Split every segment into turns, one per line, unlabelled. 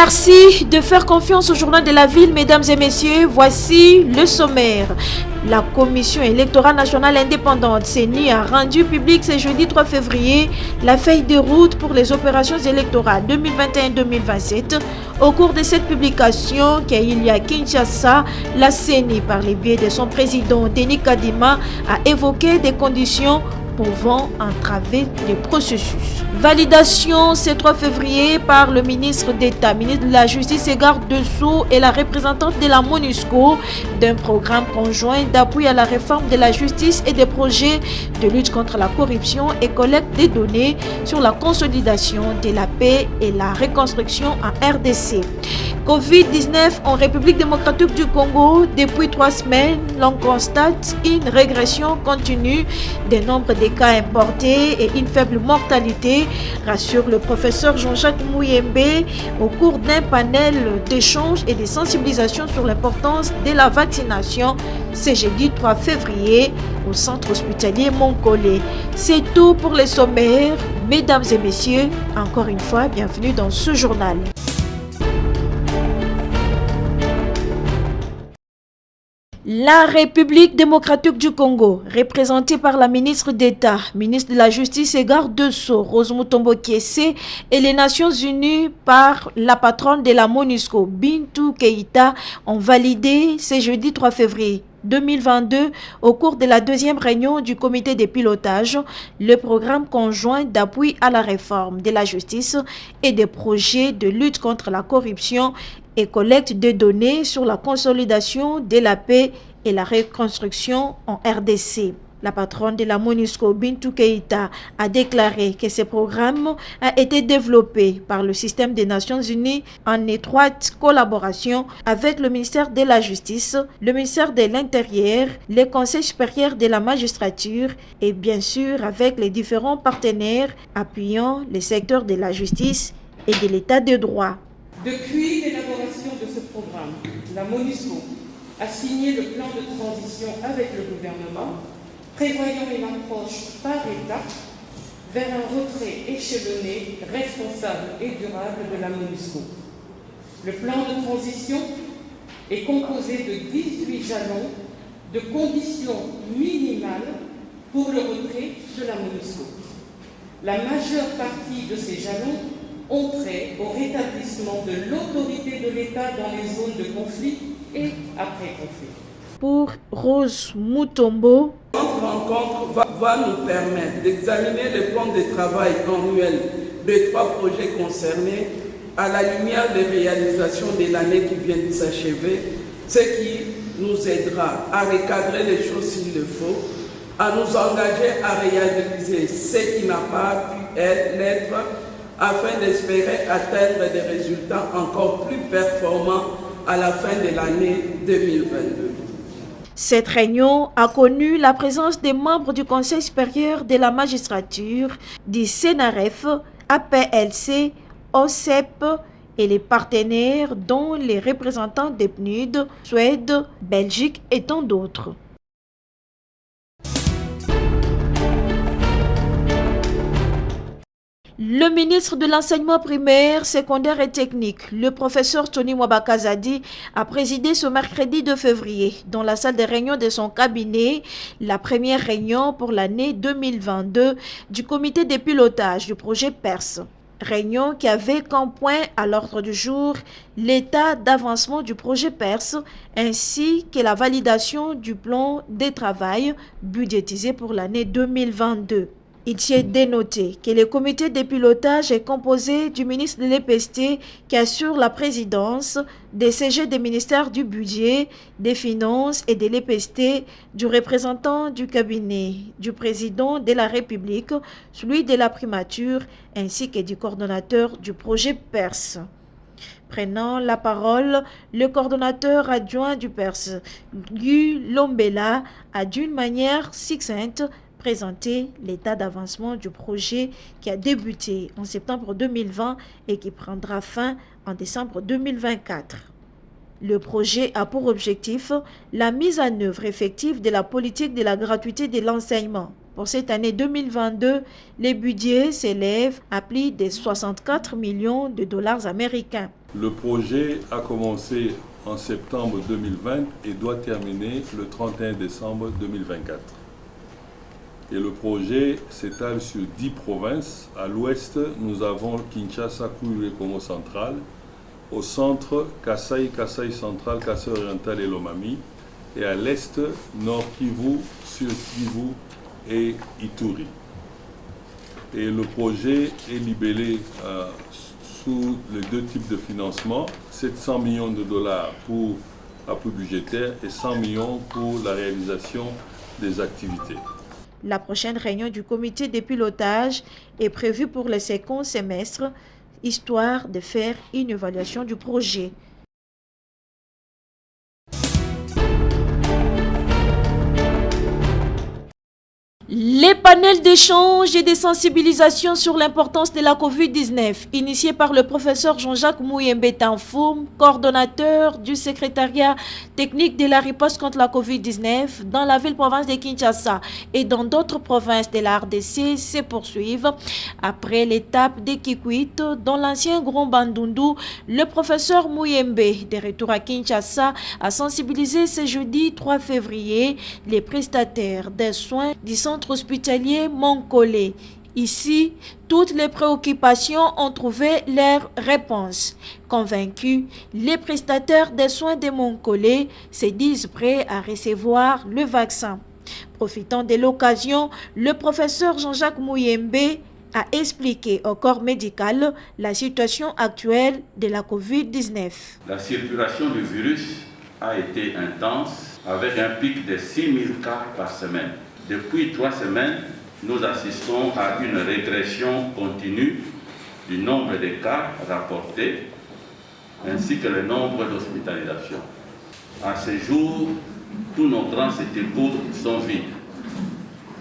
Merci de faire confiance au journal de la ville, mesdames et messieurs. Voici le sommaire. La Commission électorale nationale indépendante, CENI, a rendu public ce jeudi 3 février la feuille de route pour les opérations électorales 2021-2027. Au cours de cette publication qui a eu lieu à Kinshasa, la CENI, par le biais de son président Denis Kadima, a évoqué des conditions pouvant entraver le processus. Validation ce 3 février par le ministre d'État, ministre de la Justice et garde des Sceaux et la représentante de la MONUSCO d'un programme conjoint d'appui à la réforme de la justice et des projets de lutte contre la corruption et collecte des données sur la consolidation de la paix et la reconstruction en RDC. Covid-19 en République démocratique du Congo. Depuis 3 semaines, l'on constate une régression continue des nombres de cas importés et une faible mortalité, rassure le professeur Jean-Jacques Mouyembe au cours d'un panel d'échange et de sensibilisation sur l'importance de la vaccination ce jeudi 3 février au centre hospitalier Moncolé. C'est tout pour les sommaires. Mesdames et messieurs, encore une fois, bienvenue dans ce journal. La République démocratique du Congo, représentée par la ministre d'État, ministre de la Justice et garde des Sceaux, Rose Mutombo Kiese, et les Nations Unies par la patronne de la MONUSCO, Bintou Keïta, ont validé ce jeudi 3 février 2022, au cours de la deuxième réunion du comité de pilotage, le programme conjoint d'appui à la réforme de la justice et des projets de lutte contre la corruption et collecte de données sur la consolidation de la paix et la reconstruction en RDC. La patronne de la MONUSCO, Bintou Keïta, a déclaré que ce programme a été développé par le système des Nations Unies en étroite collaboration avec le ministère de la Justice, le ministère de l'Intérieur, le Conseil supérieur de la magistrature et bien sûr avec les différents partenaires appuyant les secteurs de la justice et de l'état de droit.
Depuis l'élaboration de ce programme, la MONUSCO a signé le plan de transition avec le gouvernement, prévoyant une approche par étapes vers un retrait échelonné, responsable et durable de la MONUSCO. Le plan de transition est composé de 18 jalons de conditions minimales pour le retrait de la MONUSCO. La majeure partie de ces jalons ont trait au rétablissement de l'autorité de l'État dans les zones de conflit et après conflit.
Pour Rose Mutombo,
notre rencontre va nous permettre d'examiner le plan de travail annuel des 3 projets concernés à la lumière des réalisations de l'année qui vient de s'achever, ce qui nous aidera à recadrer les choses s'il le faut, à nous engager à réaliser ce qui n'a pas pu l'être, afin d'espérer atteindre des résultats encore plus performants à la fin de l'année 2022.
Cette réunion a connu la présence des membres du Conseil supérieur de la magistrature, du CNRF, APLC, OCEP et les partenaires dont les représentants des PNUD, Suède, Belgique et tant d'autres. Le ministre de l'enseignement primaire, secondaire et technique, le professeur Tony Mwabakazadi, a présidé ce mercredi 2 février dans la salle de réunion de son cabinet la première réunion pour l'année 2022 du comité de pilotage du projet PERS. Réunion qui avait comme point à l'ordre du jour l'état d'avancement du projet PERS ainsi que la validation du plan de travail budgétisé pour l'année 2022. Il s'est dénoté que le comité de pilotage est composé du ministre de l'EPST qui assure la présidence, des CG des ministères du budget, des finances et de l'EPST, du représentant du cabinet, du président de la République, celui de la primature ainsi que du coordonnateur du projet PERS. Prenant la parole, le coordonnateur adjoint du PERS, Guy Lombela, a d'une manière succincte présenter l'état d'avancement du projet qui a débuté en septembre 2020 et qui prendra fin en décembre 2024. Le projet a pour objectif la mise en œuvre effective de la politique de la gratuité de l'enseignement. Pour cette année 2022, les budgets s'élèvent à plus de 64 millions de dollars américains.
Le projet a commencé en septembre 2020 et doit terminer le 31 décembre 2024. Et le projet s'étale sur 10 provinces. À l'ouest, nous avons Kinshasa, Kouilou et Congo central. Au centre, Kasai, Kasai central, Kasai oriental et Lomami. Et à l'est, Nord Kivu, Sud Kivu et Ituri. Et le projet est libellé sous les deux types de financement, 700 millions de dollars pour l'appui budgétaire et 100 millions pour la réalisation des activités.
La prochaine réunion du comité de pilotage est prévue pour le second semestre, histoire de faire une évaluation du projet. Les panels d'échange et de sensibilisation sur l'importance de la COVID-19, initiés par le professeur Jean-Jacques Mouyembe Tanfoum, coordonnateur du secrétariat technique de la riposte contre la COVID-19 dans la ville-province de Kinshasa et dans d'autres provinces de la RDC, se poursuivent. Après l'étape de Kikwit, dans l'ancien Grand Bandundu, le professeur Mouyembe, de retour à Kinshasa, a sensibilisé ce jeudi 3 février les prestataires des soins du centre hospitalier Moncolé. Ici, toutes les préoccupations ont trouvé leur réponse. Convaincus, les prestataires des soins de Moncolé se disent prêts à recevoir le vaccin. Profitant de l'occasion, le professeur Jean-Jacques Mouyembe a expliqué au corps médical la situation actuelle de la COVID-19.
La circulation du virus a été intense avec un pic de 6 000 cas par semaine. Depuis 3 semaines, nous assistons à une régression continue du nombre de cas rapportés ainsi que le nombre d'hospitalisations. À ce jour, tous nos grands CTCO sont vides,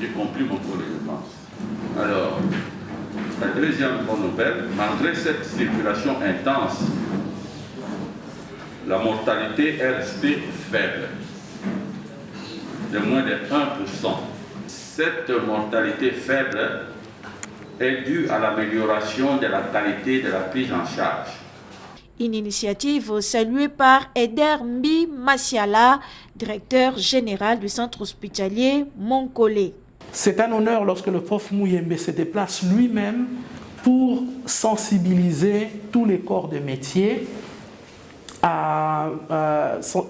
y compris mon collègue, je pense. Alors, la deuxième bonne nouvelle, malgré cette circulation intense, la mortalité est restée faible, de moins de 1%. Cette mortalité faible est due à l'amélioration de la qualité de la prise en charge.
Une initiative saluée par Eder Mbi Masiala, directeur général du centre hospitalier Moncolé.
C'est un honneur lorsque le prof Mouyembe se déplace lui-même pour sensibiliser tous les corps de métier,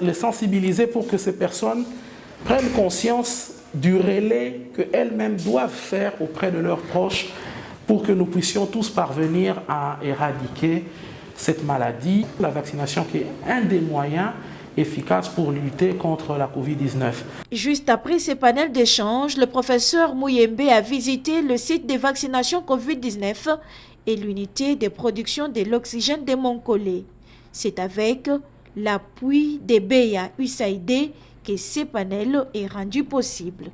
les sensibiliser pour que ces personnes prennent conscience du relais qu'elles-mêmes doivent faire auprès de leurs proches pour que nous puissions tous parvenir à éradiquer cette maladie. La vaccination qui est un des moyens efficaces pour lutter contre la COVID-19.
Juste après ces panels d'échange, le professeur Mouyembe a visité le site de vaccination COVID-19 et l'unité de production de l'oxygène de Moncolé. C'est avec l'appui des BEA USAID que ces panels est rendu possible.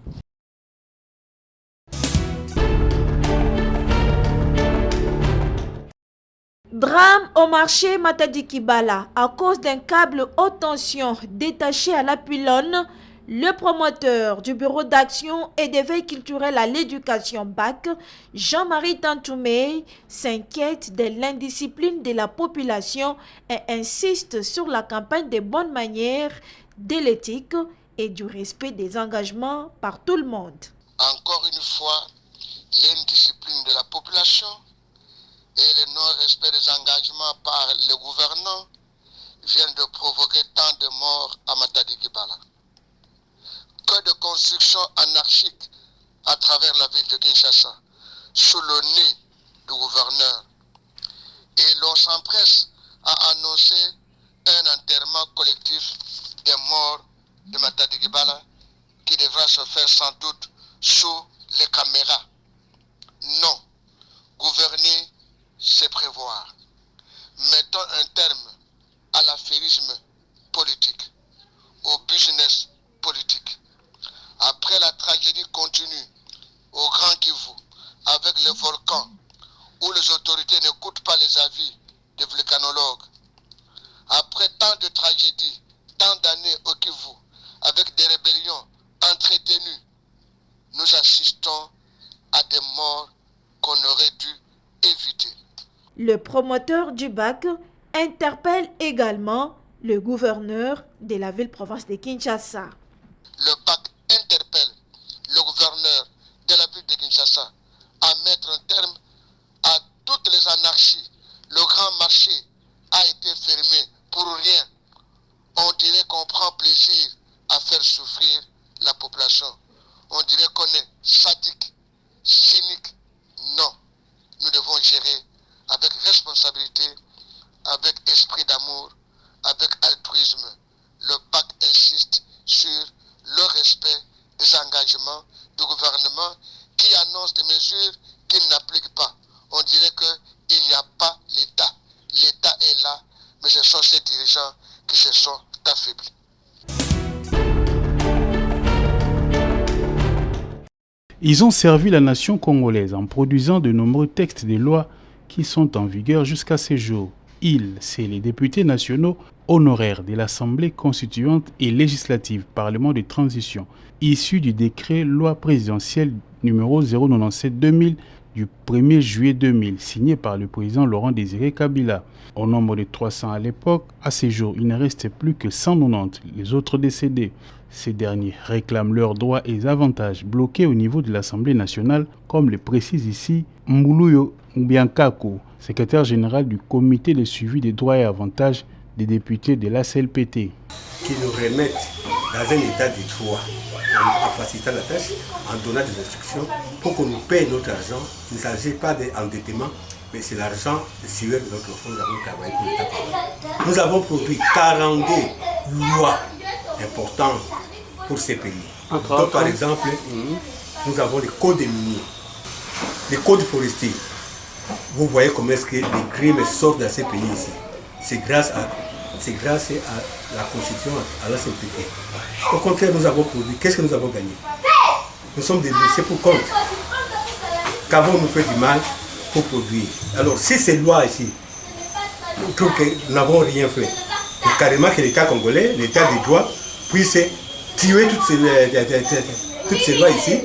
Drame au marché Matadi-Kibala. À cause d'un câble haute tension détaché à la pylône, le promoteur du bureau d'action et d'éveil culturel à l'éducation BAC, Jean-Marie Tantoumé, s'inquiète de l'indiscipline de la population et insiste sur la campagne des bonnes manières, de l'éthique et du respect des engagements par tout le monde.
Encore une fois, l'indiscipline de la population et le non-respect des engagements par le gouvernant viennent de provoquer tant de morts à Matadi-Kibala. Que de constructions anarchiques à travers la ville de Kinshasa, sous le nez du gouverneur. Et l'on s'empresse à annoncer un enterrement collectif des morts de Matadi-Kibala qui devra se faire sans doute sous les caméras. Non, gouverner, c'est prévoir. Mettons un terme à l'affairisme politique, au business politique. Après la tragédie continue au Grand Kivu, avec le volcan, où les autorités n'écoutent pas les avis des volcanologues. Après tant de tragédies, tant d'années au Kivu, avec des rébellions entretenues, nous assistons à des morts qu'on aurait dû éviter.
Le promoteur du BAC interpelle également le gouverneur de la ville-province de Kinshasa.
Le PAC interpelle le gouverneur de la ville de Kinshasa à mettre un terme à toutes les anarchies. Le grand marché a été fermé pour rien. On dirait qu'on prend plaisir à faire souffrir la population. On dirait qu'on est sadique, cynique. Non, nous devons gérer avec responsabilité, avec esprit d'amour, avec altruisme. Le PAC insiste sur le respect des engagements du gouvernement qui annonce des mesures qu'il n'applique pas. On dirait qu'il n'y a pas l'État. L'État est là, mais ce sont ces dirigeants qui se sont affaiblis.
Ils ont servi la nation congolaise en produisant de nombreux textes de loi qui sont en vigueur jusqu'à ces jours. Ils, c'est les députés nationaux honoraires de l'Assemblée constituante et législative Parlement de transition, issus du décret loi présidentielle numéro 097-2000 du 1er juillet 2000, signé par le président Laurent Désiré Kabila. Au nombre de 300 à l'époque, à ces jours, il ne restait plus que 190, les autres décédés. Ces derniers réclament leurs droits et avantages bloqués au niveau de l'Assemblée nationale, comme le précise ici Mbuluyo Mbiankako, secrétaire général du comité de suivi des droits et avantages des députés de l'ACLPT.
Qui nous remettent dans un état de droit, en facilitant la tâche, en donnant des instructions pour qu'on nous paye notre argent. Il ne s'agit pas d'endettement, mais c'est l'argent de sueur de notre fonds. Nous avons travaillé pour l'État. Nous avons produit 42 lois importantes pour ces pays. Donc, par exemple, nous avons les codes miniers, les codes forestiers. Vous voyez comment est-ce que les crimes sortent dans ces pays ici. C'est grâce à la Constitution, à la CPT. Au contraire, nous avons produit. Qu'est-ce que nous avons gagné? Nous sommes des lycées pour compte. Qu'avons-nous fait du mal pour produire? Alors, si ces lois ici, nous trouvons que nous n'avons rien fait, et carrément que l'État congolais, l'État des droits, puisse tuer toutes ces lois ici,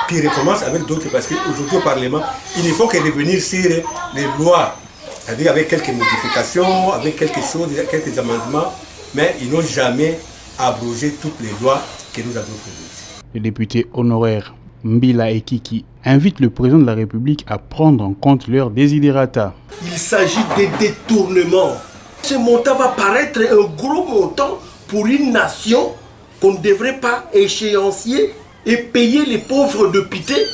qui recommencent avec d'autres, parce qu'aujourd'hui au Parlement, il ne faut que revenir sur les lois, c'est-à-dire avec quelques modifications, avec quelque chose, quelques amendements, mais ils n'ont jamais abrogé toutes les lois que nous avons produites.
Le député honoraire Mbila Ekiki invite le président de la République à prendre en compte leurs desiderata.
Il s'agit de détournements. Ce montant va paraître un gros montant pour une nation qu'on ne devrait pas échéancier et payer les pauvres députés.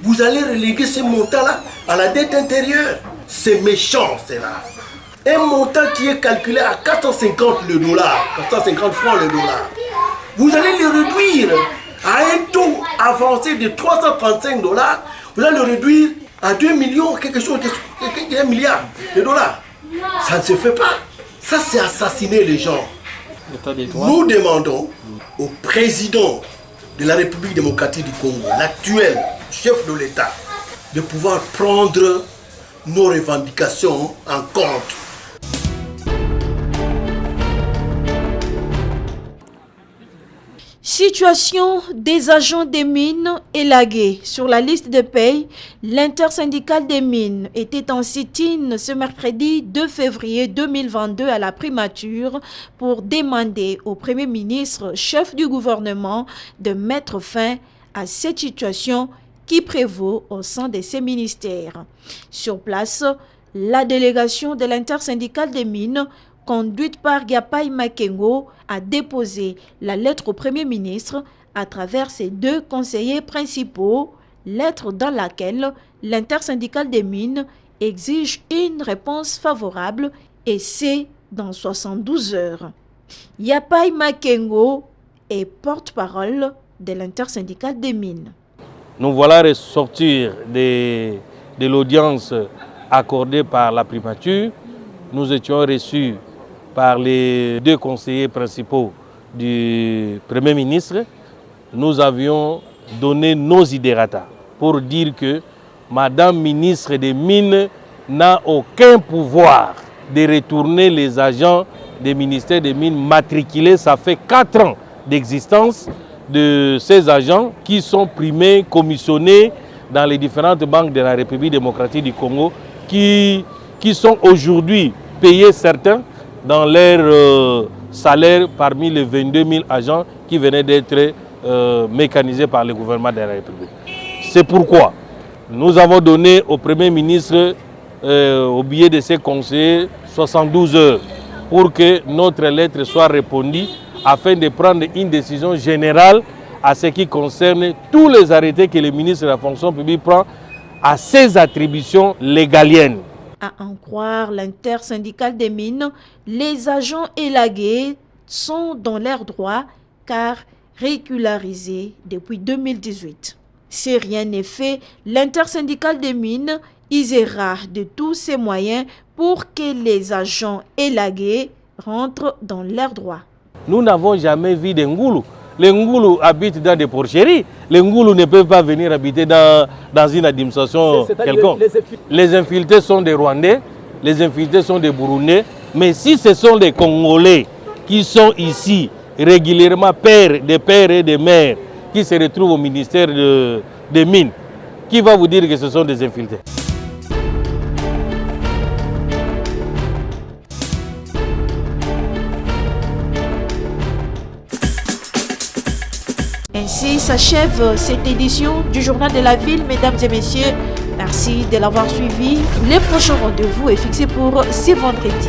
Vous allez reléguer ce montant-là à la dette intérieure. C'est méchant, c'est là. Un montant qui est calculé à 450 le dollar, 450 francs le dollar. Vous allez le réduire à un taux avancé de 335 dollars. Vous allez le réduire à 2 millions, quelque chose, 1 milliard de dollars. Ça ne se fait pas. Ça, c'est assassiner les gens. Nous demandons au président de la République démocratique du Congo, l'actuel chef de l'État, de pouvoir prendre nos revendications en compte.
Situation des agents des mines élagués. Sur la liste de paye, l'intersyndicale des mines était en sit-in ce mercredi 2 février 2022 à la primature pour demander au Premier ministre, chef du gouvernement, de mettre fin à cette situation qui prévaut au sein de ces ministères. Sur place, la délégation de l'intersyndicale des mines, conduite par Yapai Makengo, a déposé la lettre au Premier ministre à travers ses 2 conseillers principaux, lettre dans laquelle l'intersyndicale des mines exige une réponse favorable et c'est dans 72 heures. Yapai Makengo est porte-parole de l'intersyndicale des mines.
Nous voilà ressortir de l'audience accordée par la primature. Nous étions reçus par les 2 conseillers principaux du Premier ministre. Nous avions donné nos idérata pour dire que Madame ministre des Mines n'a aucun pouvoir de retourner les agents des ministères des Mines matriculés. Ça fait 4 ans d'existence de ces agents qui sont primés, commissionnés dans les différentes banques de la République démocratique du Congo, qui sont aujourd'hui payer certains dans leur salaire parmi les 22 000 agents qui venaient d'être mécanisés par le gouvernement de la République. C'est pourquoi nous avons donné au Premier ministre, au biais de ses conseillers, 72 heures pour que notre lettre soit répondue afin de prendre une décision générale à ce qui concerne tous les arrêtés que le ministre de la fonction publique prend à ses attributions légaliennes.
À en croire l'intersyndicale des mines, les agents élagués sont dans leurs droits car régularisés depuis 2018. Si rien n'est fait, l'intersyndicale des mines usera de tous ses moyens pour que les agents élagués rentrent dans leurs droits.
Nous n'avons jamais vu de Ngoulou. Les Ngoulou habitent dans des porcheries. Les Ngoulou ne peuvent pas venir habiter dans une administration quelconque. Les infiltrés sont des Rwandais, les infiltrés sont des Burundais. Mais si ce sont des Congolais qui sont ici régulièrement, des pères et des mères, qui se retrouvent au ministère des Mines, qui va vous dire que ce sont des infiltrés?
Ainsi s'achève cette édition du Journal de la Ville, mesdames et messieurs. Merci de l'avoir suivi. Le prochain rendez-vous est fixé pour ce vendredi.